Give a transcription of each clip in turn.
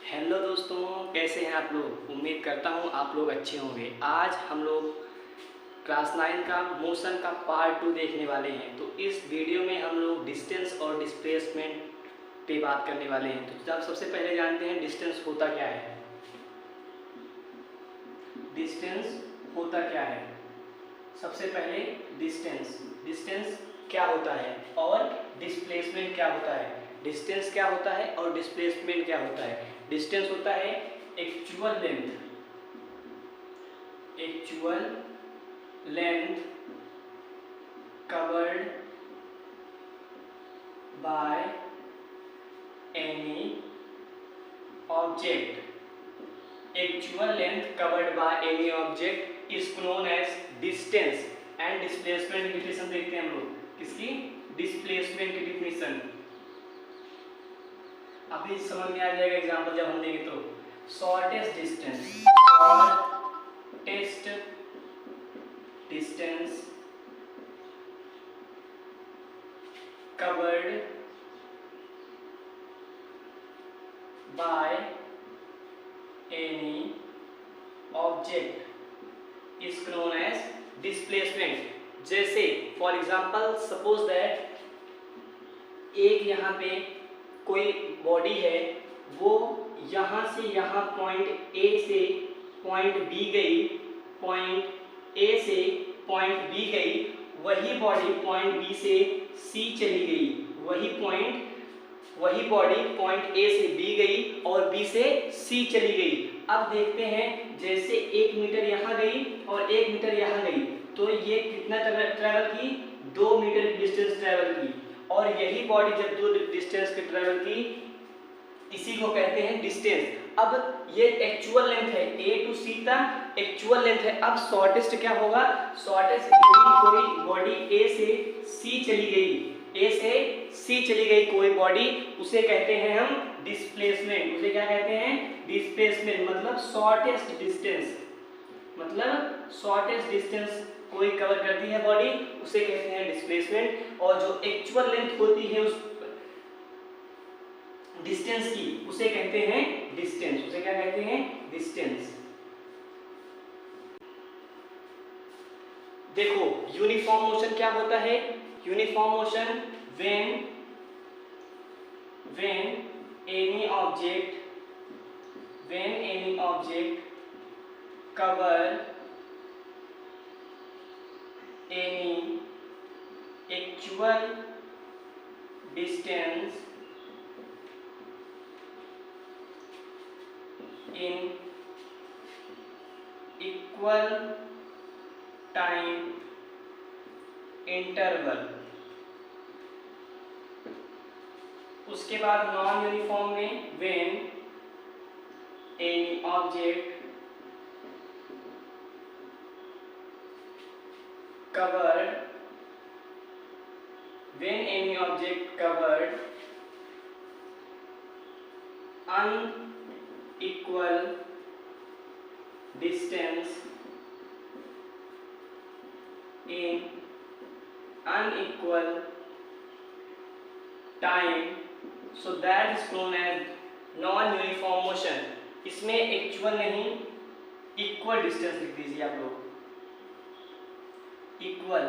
Hello दोस्तों, कैसे हैं आप लोग। उम्मीद करता हूं आप लोग अच्छे होंगे। आज हम लोग क्लास 9 का मोशन का पार्ट 2 देखने वाले हैं। तो इस वीडियो में हम लोग डिस्टेंस और डिस्प्लेसमेंट पे बात करने वाले हैं। तो आप सबसे पहले जानते हैं डिस्टेंस होता क्या है। डिस्टेंस होता क्या है। सबसे पहले डिस्टेंस डिस्टेंस क्या होता है और डिस्प्लेसमेंट क्या होता है। डिस्टेंस क्या होता है और डिस्प्लेसमेंट क्या होता है। डिस्टेंस होता है actual length covered by any object. Actual length covered by any object is known as distance. And displacement की डिफिनेशन देखते हैं हम लोग। किसकी? डिस्प्लेसमेंट की डिफिनेशन अभी समझ में आ जाएगा एग्जांपल जब हम देंगे तो। Shortest distance covered by any object is known as displacement. जैसे फॉर एग्जांपल सपोज दैट एक यहाँ पे कोई बॉडी है, वो यहाँ से यहाँ पॉइंट ए से पॉइंट बी गई, पॉइंट ए से पॉइंट बी गई, वही बॉडी पॉइंट बी से सी चली गई, वही बॉडी पॉइंट ए से बी गई और बी से सी चली गई। अब देखते हैं जैसे 1 मीटर यहाँ गई और 1 मीटर यहाँ गई, तो ये कितना ट्रैवल की? 2 मीटर की डिस्टेंस ट्रैवल की। और यही बॉडी जब 2 डिस्टेंस की ट्रैवल की, इसी को कहते हैं डिस्टेंस। अब ये एक्चुअल लेंथ है, ए टू सी तक एक्चुअल लेंथ है। अब शॉर्टेस्ट क्या होगा? शॉर्टेस्ट कोई बॉडी ए से सी चली गई, कोई बॉडी, उसे कहते हैं हम डिस्प्लेसमेंट। उसे क्या कहते हैं? डिस्प्लेसमेंट। मतलब शॉर्टेस्ट डिस्टेंस कोई कवर करती है बॉडी, उसे कहते हैं डिस्प्लेसमेंट। और जो एक्चुअल लेंथ होती है उस डिस्टेंस की, उसे कहते हैं डिस्टेंस। उसे क्या कहते हैं? डिस्टेंस। देखो यूनिफॉर्म मोशन क्या होता है। Uniform motion when any object cover any actual distance in equal time interval। उसके बाद नॉन यूनिफॉर्म में when any object covered unequal distance in unequal time, so that is known as non uniform motion. इसमें actual नहीं, equal distance लिख दीजिए आप लोग, equal.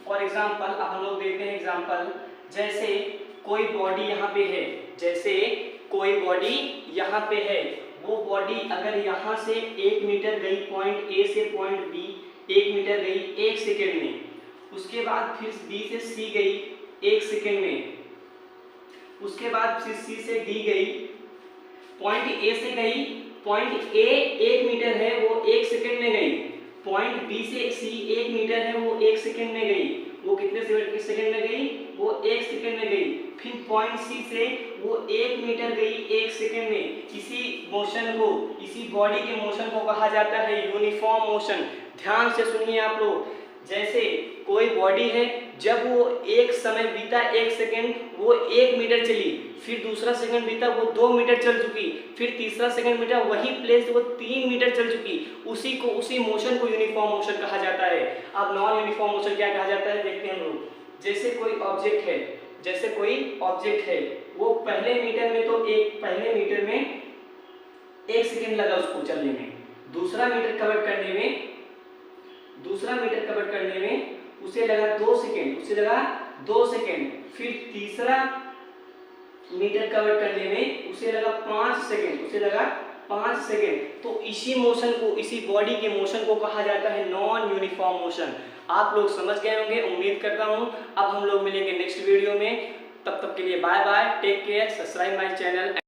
For example अब हम लोग देखते हैं एग्जांपल। जैसे कोई बॉडी यहाँ पे है, वो बॉडी अगर यहाँ से 1 मीटर गई पॉइंट ए से पॉइंट बी, 1 मीटर गई 1 सेकेंड में, उसके बाद फिर बी से सी गई 1 सेकेंड में, उसके बाद फिर सी से डी गई, पॉइंट ए से गई, पॉइंट ए 1 मीटर है वो 1 सेकेंड में गई, पॉइंट बी से सी 1 मीटर है वो 1 सेकेंड में गई, वो कितने सेकेंड में गई? वो 1 सेकेंड में गई। फिर पॉइंट सी से वो 1 मीटर गई 1 सेकेंड में। इसी बॉडी के मोशन को कहा जाता है यूनिफॉर्म मोशन। ध्यान से सुनिए आप लोग। जैसे कोई बॉडी है, जब वो एक समय बीता 1 सेकेंड, वो 1 मीटर चली, फिर दूसरा सेकंड बीता वो 2 मीटर चल चुकी, फिर तीसरा सेकंड बीता वही प्लेस वो 3 मीटर चल चुकी, उसी मोशन को यूनिफॉर्म मोशन कहा जाता है। अब नॉन यूनिफॉर्म मोशन क्या कहा जाता है देखते हैं हम लोग। जैसे कोई ऑब्जेक्ट है, वो पहले मीटर में 1 सेकेंड लगा उसको चलने में। दूसरा मीटर कवर करने में उसे लगा 2 सेकेंड, फिर तीसरा मीटर कवर करने में उसे लगा 5 सेकेंड। तो इसी बॉडी के मोशन को कहा जाता है नॉन यूनिफॉर्म मोशन। आप लोग समझ गए होंगे, उम्मीद करता हूं। अब हम लोग मिलेंगे नेक्स्ट वीडियो में, तब तक के लिए bye bye, take care, subscribe my channel.